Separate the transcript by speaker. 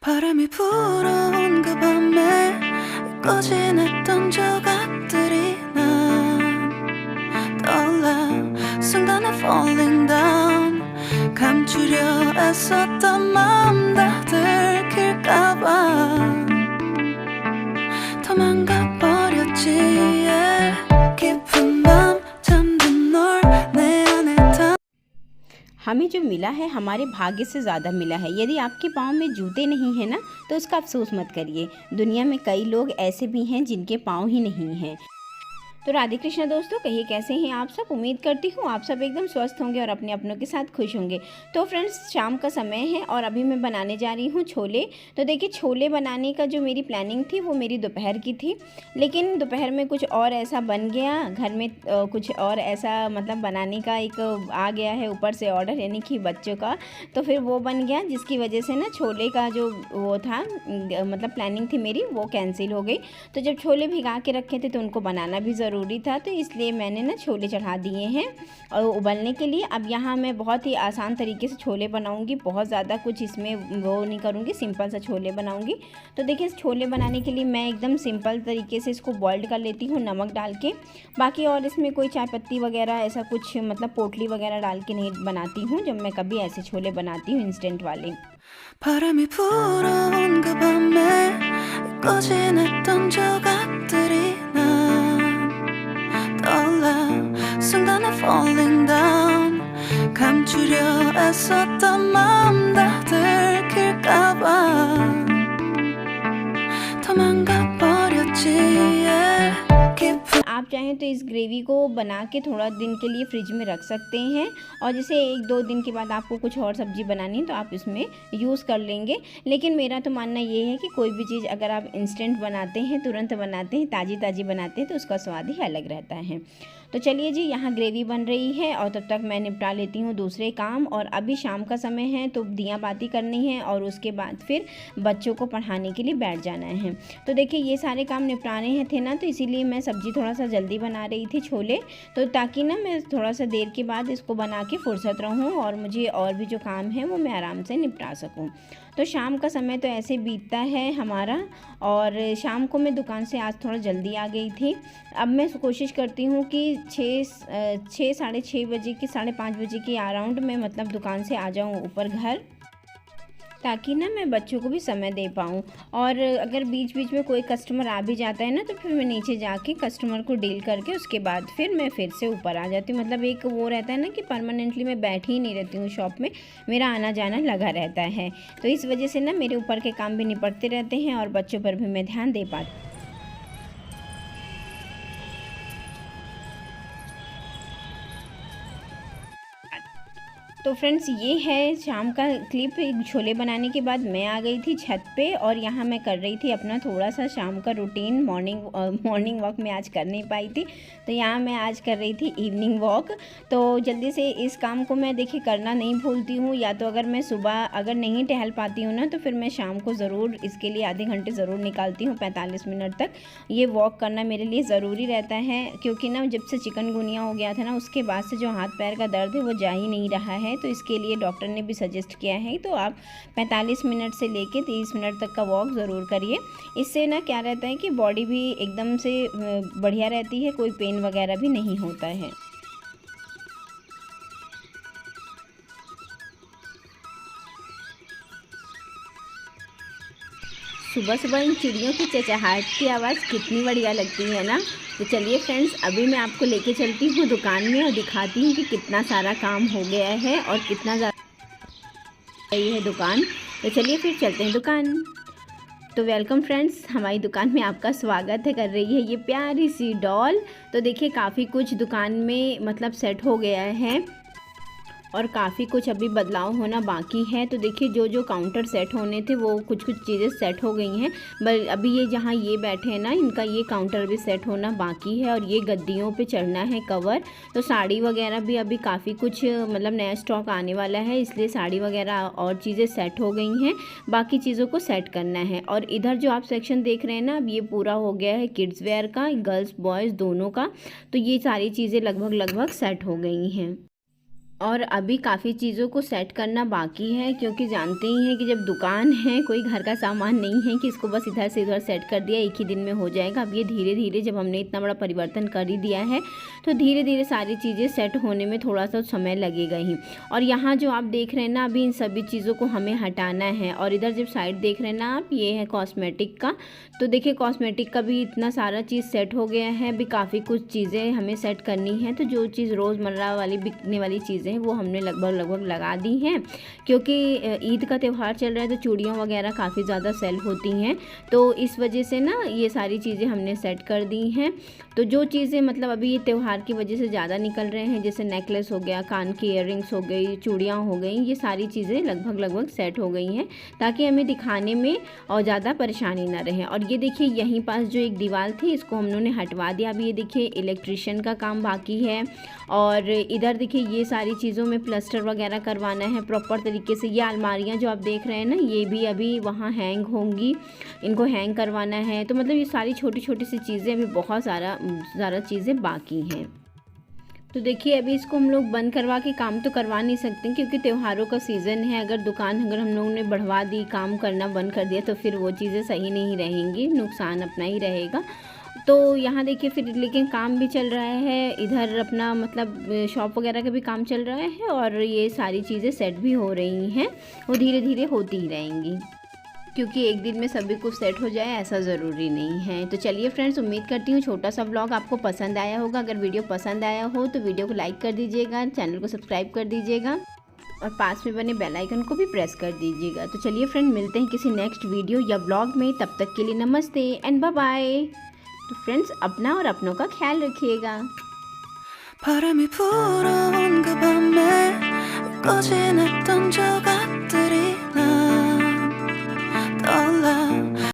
Speaker 1: 바람이 불어온 그 밤에 꺼진했던 조각들이 난 떠올라 순간에 falling down 감추려 애썼던 마음 다 들킬까봐 도망가버렸지 yeah. 깊은 밤 잠든 널 내 안에 다
Speaker 2: हमें जो मिला है हमारे भाग्य से ज़्यादा मिला है। यदि आपके पाँव में जूते नहीं हैं ना तो उसका अफसोस मत करिए। दुनिया में कई लोग ऐसे भी हैं जिनके पाँव ही नहीं हैं। तो राधे कृष्ण दोस्तों, कहिए कैसे हैं आप सब। उम्मीद करती हूँ आप सब एकदम स्वस्थ होंगे और अपने अपनों के साथ खुश होंगे। तो फ्रेंड्स, शाम का समय है और अभी मैं बनाने जा रही हूँ छोले। तो देखिए, छोले बनाने का जो मेरी प्लानिंग थी वो मेरी दोपहर की थी, लेकिन दोपहर में कुछ और ऐसा बन गया घर में, कुछ और ऐसा मतलब बनाने का एक आ गया है ऊपर से ऑर्डर, यानी कि बच्चों का। तो फिर वो बन गया, जिसकी वजह से ना छोले का जो वो था मतलब प्लानिंग थी मेरी, वो कैंसिल हो गई। तो जब छोले भिगा के रखे थे तो उनको बनाना भी ज़रूरी था, तो इसलिए मैंने ना छोले चढ़ा दिए हैं और उबलने के लिए। अब यहाँ मैं बहुत ही आसान तरीके से छोले बनाऊंगी, बहुत ज़्यादा कुछ इसमें वो नहीं करूँगी, सिंपल सा छोले बनाऊंगी। तो देखिए, छोले बनाने के लिए मैं एकदम सिंपल तरीके से इसको बॉइल्ड कर लेती हूँ नमक डाल के। बाकी और इसमें कोई चाय पत्ती वगैरह ऐसा कुछ मतलब पोटली वगैरह डाल के नहीं बनाती हूँ जब मैं कभी ऐसे छोले बनाती हूँ इंस्टेंट वाले।
Speaker 1: 바람이 불어온 그 밤에 꺼진했던 조각들이 난 떠올라 순간에 falling down 감추려 애썼던 마음 다 들킬까봐 도망가버렸지 yeah. 깊은
Speaker 2: आप चाहें तो इस ग्रेवी को बना के थोड़ा दिन के लिए फ्रिज में रख सकते हैं, और जैसे 1-2 दिन के बाद आपको कुछ और सब्ज़ी बनानी है तो आप इसमें यूज़ कर लेंगे। लेकिन मेरा तो मानना ये है कि कोई भी चीज़ अगर आप इंस्टेंट बनाते हैं, तुरंत बनाते हैं, ताज़ी ताज़ी बनाते हैं, तो उसका स्वाद ही अलग रहता है। तो चलिए जी, यहाँ ग्रेवी बन रही है और तब तक मैं निपटा लेती हूँ दूसरे काम। और अभी शाम का समय है तो दिया बाती करनी है और उसके बाद फिर बच्चों को पढ़ाने के लिए बैठ जाना है। तो देखिए, ये सारे काम निपटाने हैं थे ना, तो इसीलिए मैं सब्ज़ी थोड़ा सा जल्दी बना रही थी छोले, तो ताकि ना मैं थोड़ा सा देर के बाद इसको बना के फुर्सत रहूँ और मुझे और भी जो काम है वो मैं आराम से निपटा सकूँ। तो शाम का समय तो ऐसे बीतता है हमारा, और शाम को मैं दुकान से आज थोड़ा जल्दी आ गई थी। अब मैं कोशिश करती हूँ कि 6 साढ़े 6 बजे की 5:30 बजे के अराउंड मैं मतलब दुकान से आ जाऊँ ऊपर घर, ताकि ना मैं बच्चों को भी समय दे पाऊँ। और अगर बीच बीच में कोई कस्टमर आ भी जाता है ना तो फिर मैं नीचे जाके कस्टमर को डील करके उसके बाद फिर मैं फिर से ऊपर आ जाती हूँ। मतलब एक वो रहता है ना कि परमानेंटली मैं बैठी ही नहीं रहती हूँ शॉप में, मेरा आना जाना लगा रहता है। तो इस वजह से ना मेरे ऊपर के काम भी निपटते रहते हैं और बच्चों पर भी मैं ध्यान दे पाती। तो फ्रेंड्स, ये है शाम का क्लिप। छोले बनाने के बाद मैं आ गई थी छत पे और यहाँ मैं कर रही थी अपना थोड़ा सा शाम का रूटीन। मॉर्निंग वॉक मैं आज कर नहीं पाई थी, तो यहाँ मैं आज कर रही थी इवनिंग वॉक। तो जल्दी से इस काम को मैं देखिए करना नहीं भूलती हूँ, या तो अगर मैं सुबह अगर नहीं टहल पाती हूँ ना तो फिर मैं शाम को ज़रूर इसके लिए आधे घंटे ज़रूर निकालती हूँ। 45 मिनट तक ये वॉक करना मेरे लिए ज़रूरी रहता है, क्योंकि ना जब से चिकनगुनिया हो गया था ना उसके बाद से जो हाथ पैर का दर्द है वो जा ही नहीं रहा है। तो इसके लिए डॉक्टर ने भी सजेस्ट किया है तो आप 45 मिनट से लेके 30 मिनट तक का वॉक ज़रूर करिए। इससे ना क्या रहता है कि बॉडी भी एकदम से बढ़िया रहती है, कोई पेन वगैरह भी नहीं होता है। सुबह सुबह इन चिड़ियों की चहचहाहट की आवाज़ कितनी बढ़िया लगती है ना। तो चलिए फ्रेंड्स, अभी मैं आपको लेके चलती हूँ दुकान में और दिखाती हूँ कि कितना सारा काम हो गया है और कितना ज़्यादा ये है दुकान। तो चलिए फिर चलते हैं दुकान। तो वेलकम फ्रेंड्स, हमारी दुकान में आपका स्वागत है कर रही है ये प्यारी सी डॉल। तो देखिए, काफ़ी कुछ दुकान में मतलब सेट हो गया है और काफ़ी कुछ अभी बदलाव होना बाकी है। तो देखिए, जो जो काउंटर सेट होने थे वो कुछ कुछ चीज़ें सेट हो गई हैं, बट अभी ये जहाँ ये बैठे हैं ना, इनका ये काउंटर भी सेट होना बाकी है और ये गद्दियों पे चढ़ना है कवर। तो साड़ी वगैरह भी अभी काफ़ी कुछ मतलब नया स्टॉक आने वाला है, इसलिए साड़ी वगैरह और चीज़ें सेट हो गई हैं, बाकी चीज़ों को सेट करना है। और इधर जो आप सेक्शन देख रहे हैं ना, अब ये पूरा हो गया है किड्स वेयर का, गर्ल्स बॉयज़ दोनों का। तो ये सारी चीज़ें लगभग सेट हो गई हैं। और अभी काफ़ी चीज़ों को सेट करना बाकी है, क्योंकि जानते ही हैं कि जब दुकान है, कोई घर का सामान नहीं है कि इसको बस इधर से उधर सेट कर दिया एक ही दिन में हो जाएगा। अब ये धीरे धीरे जब हमने इतना बड़ा परिवर्तन कर ही दिया है तो धीरे धीरे सारी चीज़ें सेट होने में थोड़ा सा समय लगेगा ही। और यहाँ जो आप देख रहे हैं ना, अभी इन सभी चीज़ों को हमें हटाना है। और इधर जब साइड देख रहे हैं ना आप, ये है कॉस्मेटिक का। तो देखिए कॉस्मेटिक का भी इतना सारा चीज़ सेट हो गया है। अभी काफ़ी कुछ चीज़ें हमें सेट करनी है। तो जो चीज़ रोज़मर्रा वाली बिकने वाली चीज़ें हैं वो हमने लगभग लगा दी हैं, क्योंकि ईद का त्यौहार चल रहा है तो चूड़ियाँ वगैरह काफ़ी ज़्यादा सेल होती हैं। तो इस वजह से ना ये सारी चीज़ें हमने सेट कर दी हैं। तो जो चीज़ें मतलब अभी ये त्यौहार की वजह से ज़्यादा निकल रहे हैं, जैसे नेकलेस हो गया, कान की इयररिंग्स हो गई, चूड़ियाँ हो गई, ये सारी चीज़ें लगभग सेट हो गई हैं ताकि हमें दिखाने में और ज़्यादा परेशानी ना रहे। और ये देखिए यहीं पास जो एक दीवार थी इसको हम लोगों ने हटवा दिया। अभी ये देखिए इलेक्ट्रिशियन का काम बाकी है। और इधर देखिए ये सारी चीज़ों में प्लास्टर वगैरह करवाना है प्रॉपर तरीके से। ये अलमारियाँ जो आप देख रहे हैं ना, ये भी अभी वहाँ हैंग होंगी, इनको हैंग करवाना है। तो मतलब ये सारी छोटी छोटी सी चीज़ें अभी बहुत ज़्यादा चीज़ें बाकी हैं। तो देखिए अभी इसको हम लोग बंद करवा के काम तो करवा नहीं सकते, क्योंकि त्योहारों का सीज़न है। अगर हम लोगों ने बढ़वा दी, काम करना बंद कर दिया, तो फिर वो चीज़ें सही नहीं रहेंगी, नुकसान अपना ही रहेगा। तो यहाँ देखिए फिर लेकिन काम भी चल रहा है, इधर अपना मतलब शॉप वगैरह का भी काम चल रहा है। और ये सारी चीज़ें सेट भी हो रही हैं, वो धीरे धीरे होती ही रहेंगी, क्योंकि एक दिन में सभी कुछ सेट हो जाए ऐसा ज़रूरी नहीं है। तो चलिए फ्रेंड्स, उम्मीद करती हूँ छोटा सा व्लॉग आपको पसंद आया होगा। अगर वीडियो पसंद आया हो तो वीडियो को लाइक कर दीजिएगा, चैनल को सब्सक्राइब कर दीजिएगा और पास में बने बेल आइकन को भी प्रेस कर दीजिएगा। तो चलिए फ्रेंड, मिलते हैं किसी नेक्स्ट वीडियो या ब्लॉग में। तब तक के लिए नमस्ते एंड बाय बाय। तो फ्रेंड्स, अपना और अपनों का ख्याल रखिएगा।
Speaker 1: 바람이 불어온 그 밤에 꺼진 했던 저가